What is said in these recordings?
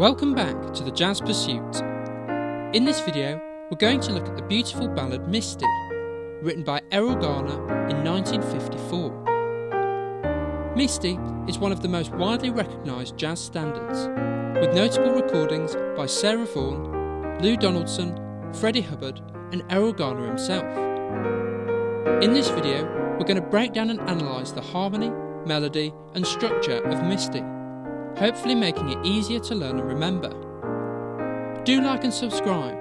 Welcome back to the Jazz Pursuit. In this video, we're going to look at the beautiful ballad Misty, written by Erroll Garner in 1954. Misty is one of the most widely recognised jazz standards, with notable recordings by Sarah Vaughan, Lou Donaldson, Freddie Hubbard and Erroll Garner himself. In this video, we're going to break down and analyse the harmony, melody and structure of Misty, hopefully making it easier to learn and remember. Do like and subscribe,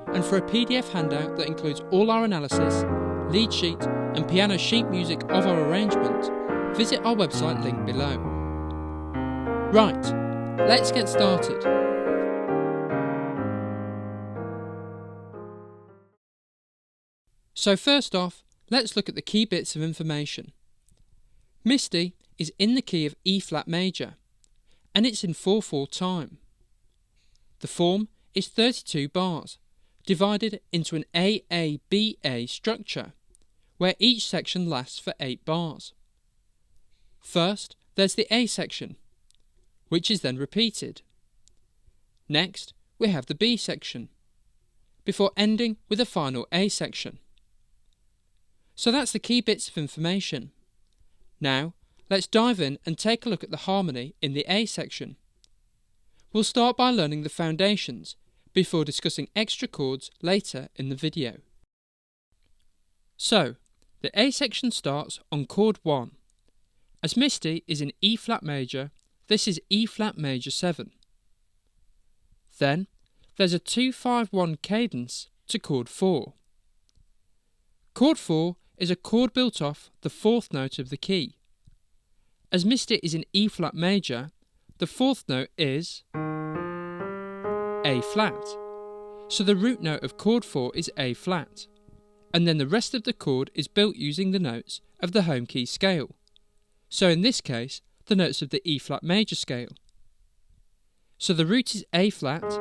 and for a PDF handout that includes all our analysis, lead sheet and piano sheet music of our arrangement, visit our website linked below. Right, let's get started. So first off, let's look at the key bits of information. Misty is in the key of E flat major, and it's in 4/4 time. The form is 32 bars, divided into an A-A-B-A structure, where each section lasts for 8 bars. First, there's the A section, which is then repeated. Next, we have the B section, before ending with a final A section. So that's the key bits of information. Now, let's dive in and take a look at the harmony in the A section. We'll start by learning the foundations before discussing extra chords later in the video. So, the A section starts on chord 1. As Misty is in E flat major, this is E flat major 7. Then, there's a 2-5-1 cadence to chord 4. Chord 4 is a chord built off the 4th note of the key. As Misty is in E flat major, the 4th note is A flat, so the root note of chord 4 is A flat, and then the rest of the chord is built using the notes of the home key scale, so in this case the notes of the E flat major scale. So the root is A flat,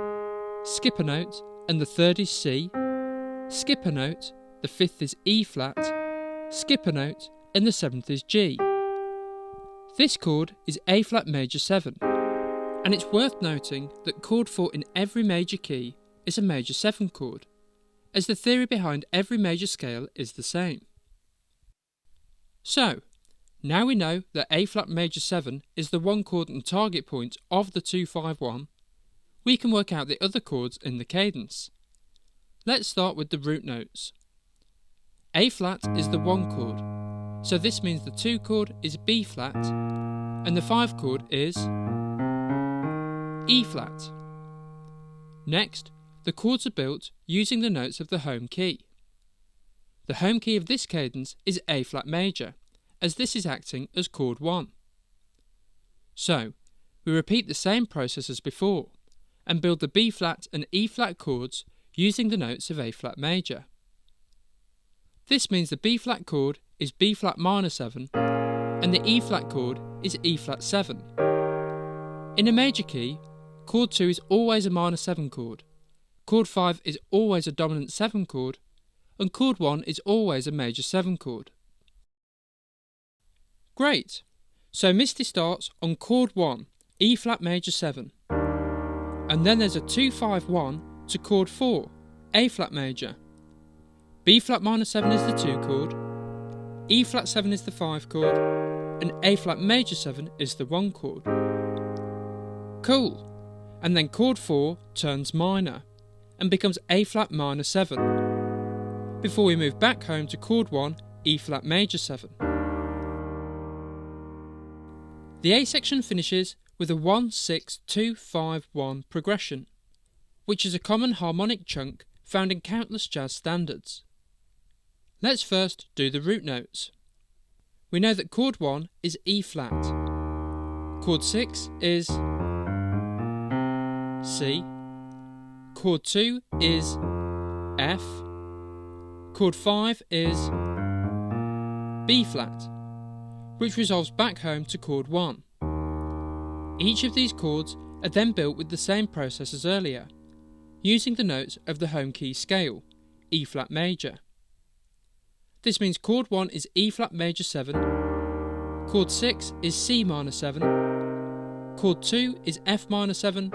skip a note, and the 3rd is C, skip a note, the 5th is E flat, skip a note, and the 7th is G. This chord is A flat major 7, and it's worth noting that chord 4 in every major key is a major 7 chord, as the theory behind every major scale is the same. So, now we know that A flat major 7 is the one chord and target point of the 2-5-1, we can work out the other chords in the cadence. Let's start with the root notes. A flat is the 1 chord, so this means the 2 chord is B flat and the 5 chord is E flat. Next, the chords are built using the notes of the home key. The home key of this cadence is A flat major, as this is acting as chord 1. So, we repeat the same process as before and build the B flat and E flat chords using the notes of A flat major. This means the B flat chord is B flat minor 7 and the E flat chord is E flat 7. In a major key, chord 2 is always a minor 7 chord, chord 5 is always a dominant 7 chord, and chord 1 is always a major 7 chord. Great! So Misty starts on chord 1, E flat major 7, and then there's a 2-5-1 to chord 4, A flat major. B flat minor 7 is the 2 chord, E flat 7 is the 5 chord, and A flat major 7 is the 1 chord. Cool! And then chord 4 turns minor and becomes A flat minor 7, before we move back home to chord 1, E flat major 7. The A section finishes with a 1-6-2-5-1 progression, which is a common harmonic chunk found in countless jazz standards. Let's first do the root notes. We know that chord 1 is E flat, chord 6 is C, chord 2 is F, chord 5 is B flat, which resolves back home to chord 1. Each of these chords are then built with the same process as earlier, using the notes of the home key scale, E flat major. This means chord 1 is E flat major 7, chord 6 is C minor 7, chord 2 is F minor 7,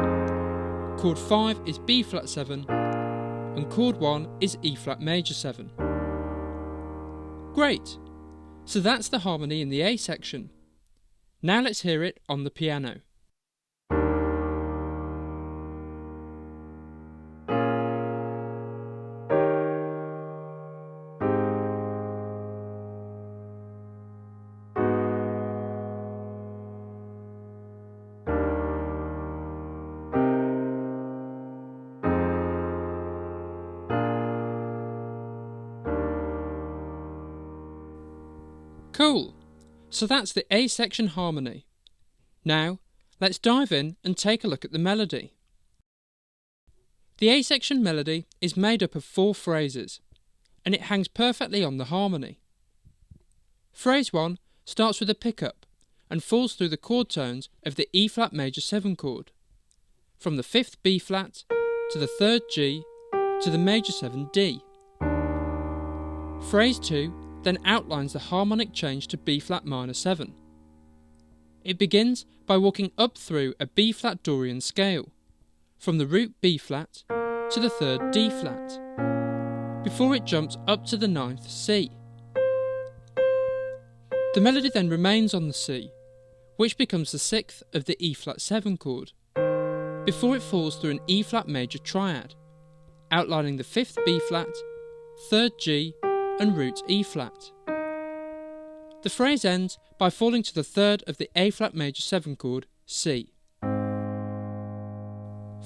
chord 5 is B flat 7, and chord 1 is E flat major 7. Great! So that's the harmony in the A section. Now let's hear it on the piano. Cool! So that's the A section harmony. Now, let's dive in and take a look at the melody. The A section melody is made up of 4 phrases, and it hangs perfectly on the harmony. Phrase 1 starts with a pickup and falls through the chord tones of the E flat major 7 chord, from the 5th B flat to the 3rd G to the major 7 D. Phrase 2 then outlines the harmonic change to B flat minor 7. It begins by walking up through a B flat Dorian scale, from the root B flat to the 3rd D flat, before it jumps up to the 9th C. The melody then remains on the C, which becomes the 6th of the E flat 7 chord, before it falls through an E flat major triad, outlining the 5th B flat, 3rd G and root E flat. The phrase ends by falling to the 3rd of the A flat major 7 chord, C.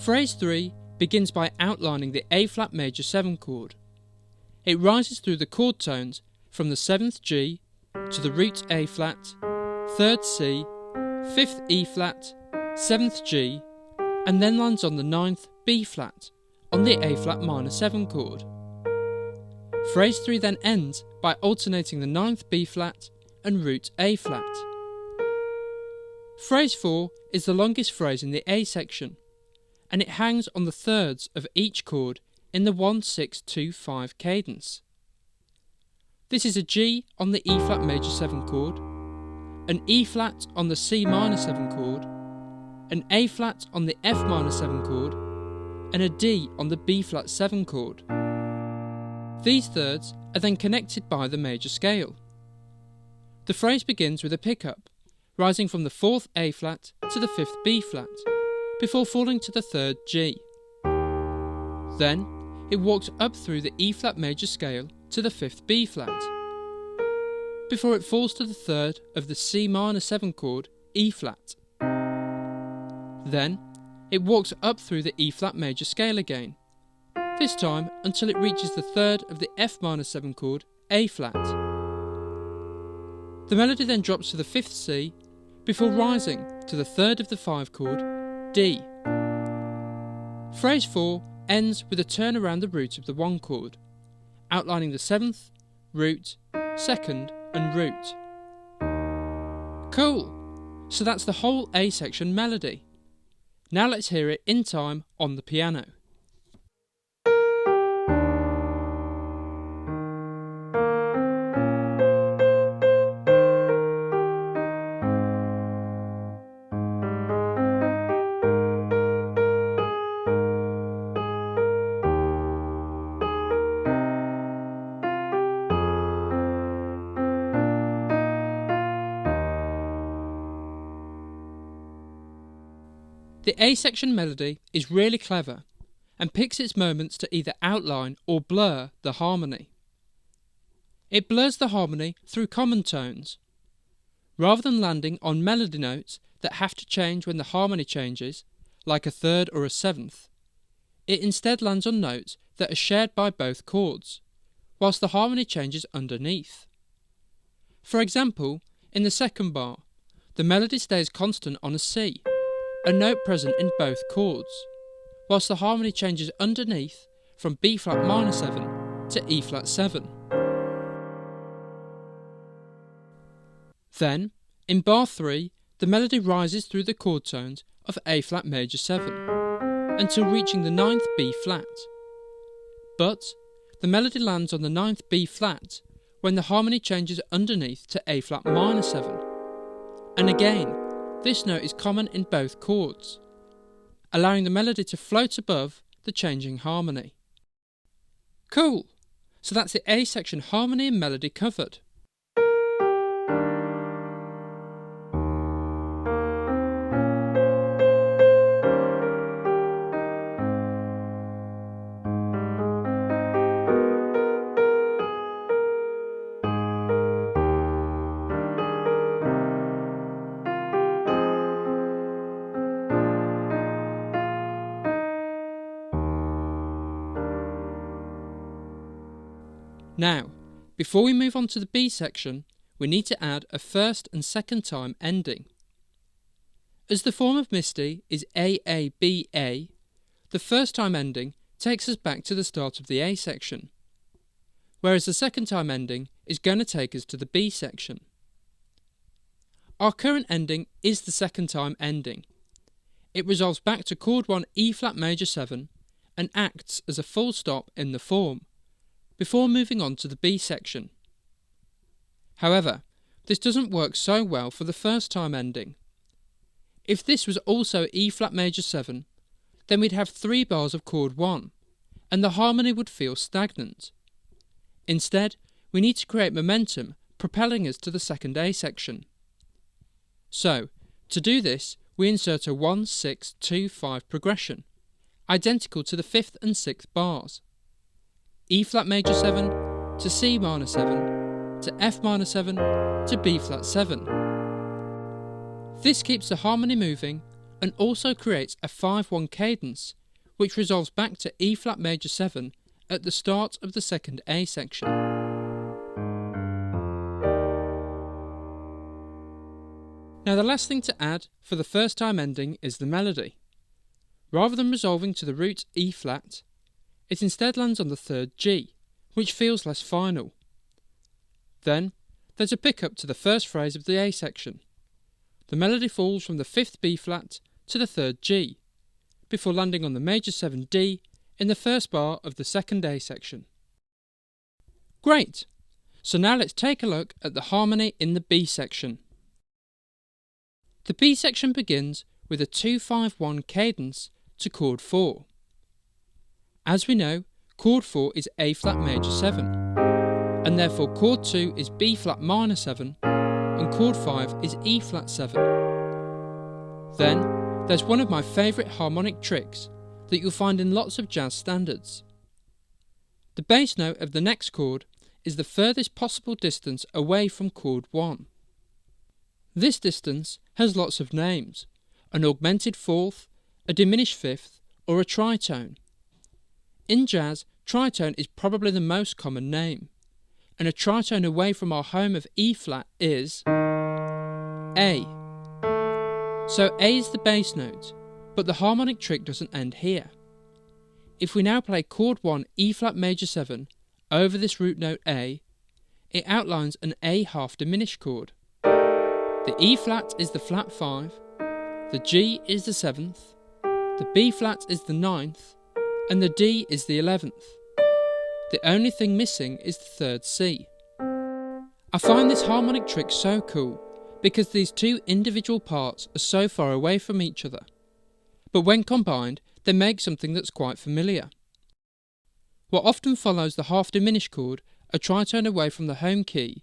Phrase 3 begins by outlining the A flat major 7 chord. It rises through the chord tones from the 7th G to the root A flat, 3rd C, 5th E flat, 7th G, and then lands on the 9th B flat on the A flat minor 7 chord. Phrase 3 then ends by alternating the 9th B flat and root A flat. Phrase 4 is the longest phrase in the A section, and it hangs on the thirds of each chord in the 1-6-2-5 cadence. This is a G on the E flat major 7 chord, an E flat on the C minor 7 chord, an A flat on the F minor 7 chord, and a D on the B flat 7 chord. These thirds are then connected by the major scale. The phrase begins with a pickup, rising from the 4th A flat to the 5th B flat, before falling to the 3rd G. Then, it walks up through the E flat major scale to the 5th B flat, before it falls to the 3rd of the C minor 7 chord, E flat. Then, it walks up through the E flat major scale again, this time until it reaches the 3rd of the F minor 7 chord, A flat. The melody then drops to the 5th C, before rising to the 3rd of the 5 chord, D. Phrase 4 ends with a turn around the root of the 1 chord, outlining the 7th, root, 2nd and root. Cool! So that's the whole A section melody. Now let's hear it in time on the piano. The A section melody is really clever and picks its moments to either outline or blur the harmony. It blurs the harmony through common tones. Rather than landing on melody notes that have to change when the harmony changes, like a 3rd or a 7th, it instead lands on notes that are shared by both chords, whilst the harmony changes underneath. For example, in the second bar, the melody stays constant on a C, a note present in both chords, whilst the harmony changes underneath from B flat minor 7 to E flat 7. Then, in bar 3, the melody rises through the chord tones of A flat major 7 until reaching the 9th B flat. But the melody lands on the 9th B flat when the harmony changes underneath to A flat minor 7. And again, this note is common in both chords. allowing the melody to float above the changing harmony. Cool! So that's the A section harmony and melody covered. Now, before we move on to the B section, we need to add a first and second time ending. As the form of Misty is AABA, the first time ending takes us back to the start of the A section, whereas the second time ending is going to take us to the B section. Our current ending is the second time ending. It resolves back to chord 1 E flat major 7 and acts as a full stop in the form, before moving on to the B section. However, this doesn't work so well for the first time ending. If this was also E flat major 7, then we'd have 3 bars of chord 1, and the harmony would feel stagnant. Instead, we need to create momentum, propelling us to the second A section. So, to do this, we insert a 1-6-2-5 progression, identical to the 5th and 6th bars. E flat major 7 to C minor 7 to F minor 7 to B flat 7. This keeps the harmony moving and also creates a 5-1 cadence, which resolves back to E flat major 7 at the start of the second A section. Now the last thing to add for the first time ending is the melody. Rather than resolving to the root E flat, it instead lands on the third G, which feels less final. Then, there's a pickup to the first phrase of the A section. The melody falls from the 5th B flat to the 3rd G, before landing on the major 7 D in the first bar of the second A section. Great! So now let's take a look at the harmony in the B section. The B section begins with a 2-5-1 cadence to chord 4. As we know, chord 4 is A flat major 7, and therefore chord 2 is B flat minor 7, and chord 5 is E flat 7. Then, there's one of my favourite harmonic tricks that you'll find in lots of jazz standards. The bass note of the next chord is the furthest possible distance away from chord 1. This distance has lots of names: an augmented fourth, a diminished fifth, or a tritone. In jazz, tritone is probably the most common name, and a tritone away from our home of E flat is A. So A is the bass note, but the harmonic trick doesn't end here. If we now play chord 1 E flat major 7 over this root note A, it outlines an A half diminished chord. The E flat is the flat 5, the G is the 7th, the B flat is the 9th, and the D is the 11th. The only thing missing is the 3rd C. I find this harmonic trick so cool because these two individual parts are so far away from each other, but when combined they make something that's quite familiar. What often follows the half diminished chord, a tritone away from the home key,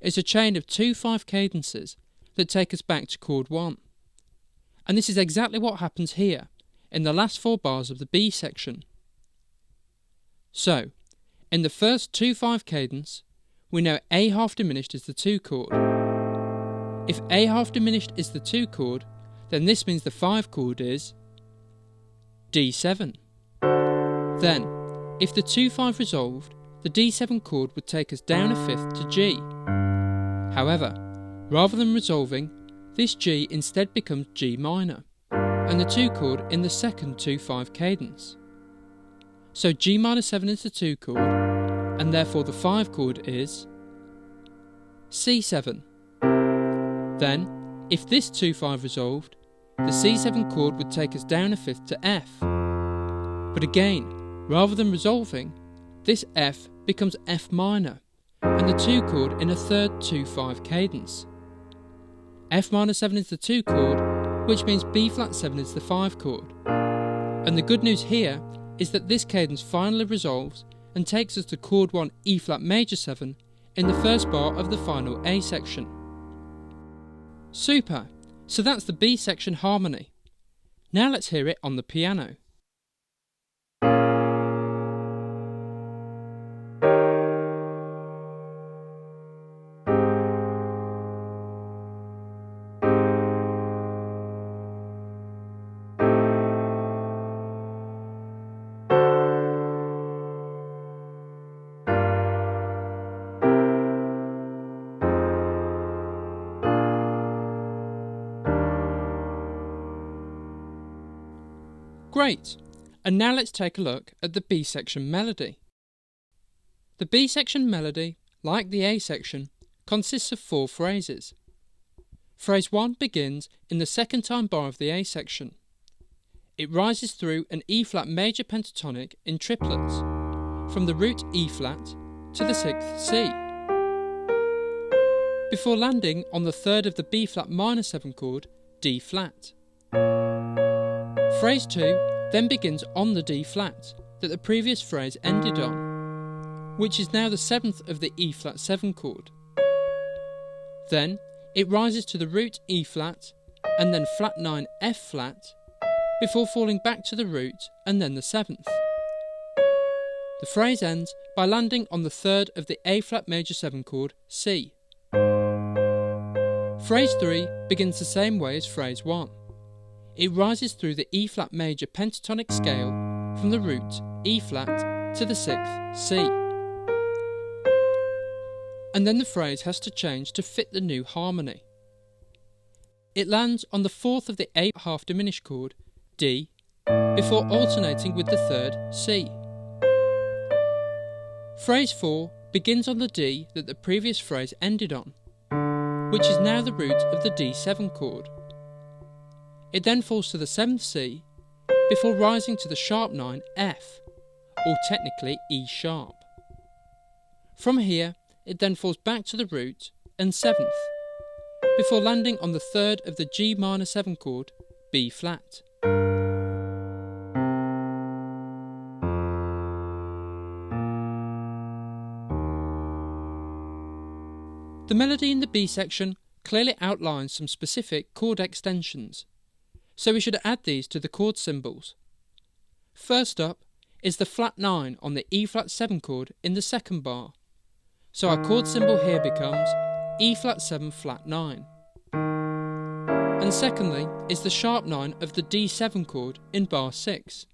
is a chain of 2-5 cadences that take us back to chord 1. And this is exactly what happens here, in the last 4 bars of the B section. So, in the first 2-5 cadence, we know A half diminished is the 2 chord. If A half diminished is the 2 chord, then this means the 5 chord is D7. Then, if the 2-5 resolved, the D7 chord would take us down a fifth to G. However, rather than resolving, this G instead becomes G minor, and the 2 chord in the second 2-5 cadence. So G minor 7 is the 2 chord, and therefore the 5 chord is C7. Then, if this 2-5 resolved, the C7 chord would take us down a fifth to F. But again, rather than resolving, this F becomes F minor, and the 2 chord in a third 2-5 cadence. F minor 7 is the 2 chord, which means B flat 7 is the 5 chord. And the good news here is that this cadence finally resolves and takes us to chord 1 E flat major 7 in the first bar of the final A section. Super! So that's the B section harmony. Now let's hear it on the piano. Great! And now let's take a look at the B section melody. The B section melody, like the A section, consists of 4 phrases. Phrase 1 begins in the second time bar of the A section. It rises through an E flat major pentatonic in triplets, from the root E flat to the 6th C, before landing on the third of the B flat minor 7 chord, D flat. Phrase 2 then begins on the D flat that the previous phrase ended on, which is now the 7th of the E flat 7 chord. Then it rises to the root E flat and then flat 9 F flat before falling back to the root and then the 7th. The phrase ends by landing on the third of the A flat major 7 chord, C. Phrase 3 begins the same way as phrase 1. It rises through the E flat major pentatonic scale from the root E flat to the 6th C. And then the phrase has to change to fit the new harmony. It lands on the 4th of the A half diminished chord, D, before alternating with the third C. Phrase 4 begins on the D that the previous phrase ended on, which is now the root of the D7 chord. It then falls to the 7th C before rising to the sharp 9 F, or technically E sharp. From here, it then falls back to the root and 7th, before landing on the third of the G minor 7 chord, B flat. The melody in the B section clearly outlines some specific chord extensions, so we should add these to the chord symbols. First up is the flat 9 on the E flat 7 chord in the second bar, so our chord symbol here becomes E flat 7 flat 9. And secondly is the sharp 9 of the D7 chord in bar 6,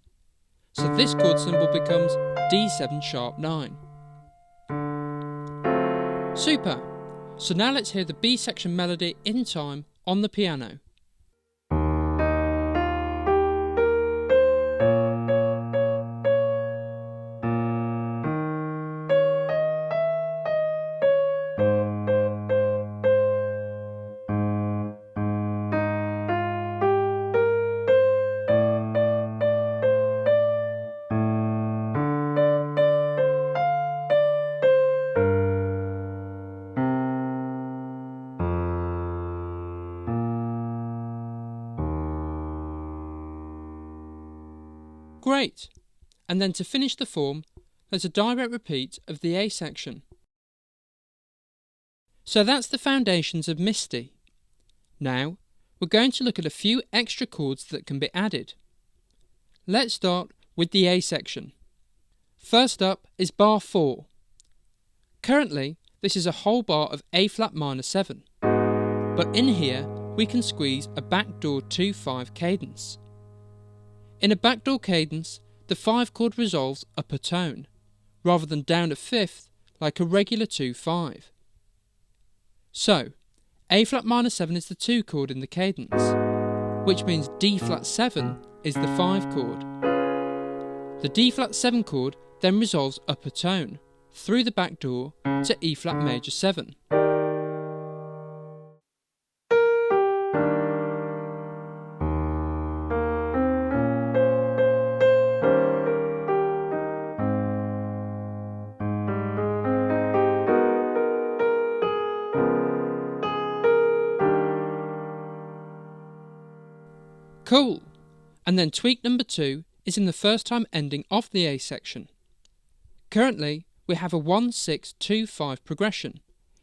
so this chord symbol becomes D7 sharp 9. Super! So now let's hear the B section melody in time on the piano. Great! And then to finish the form, there's a direct repeat of the A section. So that's the foundations of Misty. Now, we're going to look at a few extra chords that can be added. Let's start with the A section. First up is bar 4. Currently, this is a whole bar of A flat minor 7, but in here we can squeeze a backdoor 2-5 cadence. In a backdoor cadence, the 5 chord resolves up a tone, rather than down a fifth like a regular 2-5. So, A flat minor 7 is the 2 chord in the cadence, which means D flat 7 is the 5 chord. The D flat 7 chord then resolves up a tone, through the backdoor to E flat major 7. Cool! And then tweak number 2 is in the first time ending of the A section. Currently, we have a 1-6-2-5 progression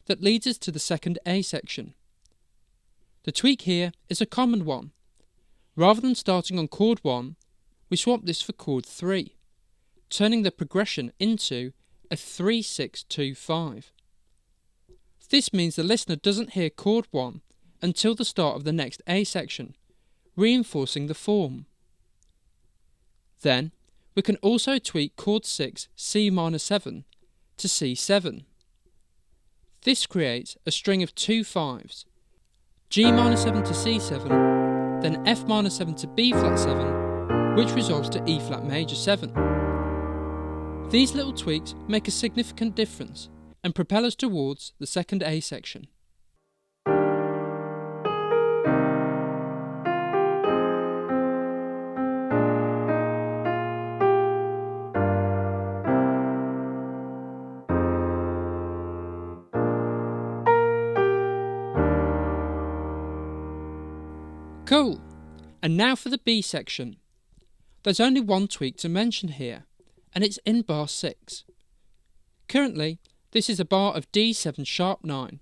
that leads us to the second A section. The tweak here is a common one. Rather than starting on chord 1, we swap this for chord 3, turning the progression into a 3-6-2-5. This means the listener doesn't hear chord 1 until the start of the next A section, reinforcing the form. Then, we can also tweak chord 6 C minor 7 to C7. This creates a string of 2 5s, G minor 7 to C7, then F minor 7 to B flat 7, which resolves to E flat major 7. These little tweaks make a significant difference and propel us towards the second A section. Cool! And now for the B section. There's only one tweak to mention here, and it's in bar 6. Currently, this is a bar of D7 sharp 9,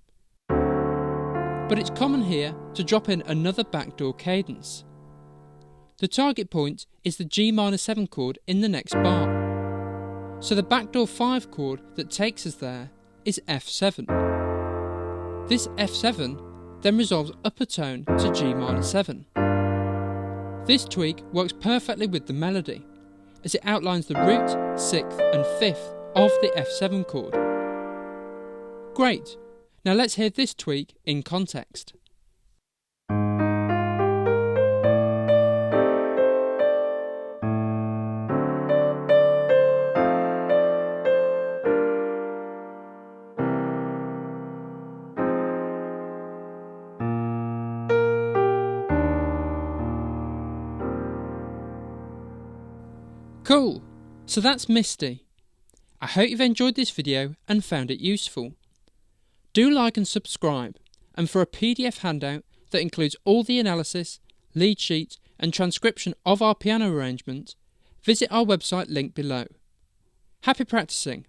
but it's common here to drop in another backdoor cadence. The target point is the G minor 7 chord in the next bar, so the backdoor 5 chord that takes us there is F7. This F7 then resolves up a tone to G minor 7. This tweak works perfectly with the melody, as it outlines the root, 6th and 5th of the F7 chord. Great! Now let's hear this tweak in context. Cool! So that's Misty. I hope you've enjoyed this video and found it useful. Do like and subscribe, and for a PDF handout that includes all the analysis, lead sheet and transcription of our piano arrangement, visit our website linked below. Happy practicing!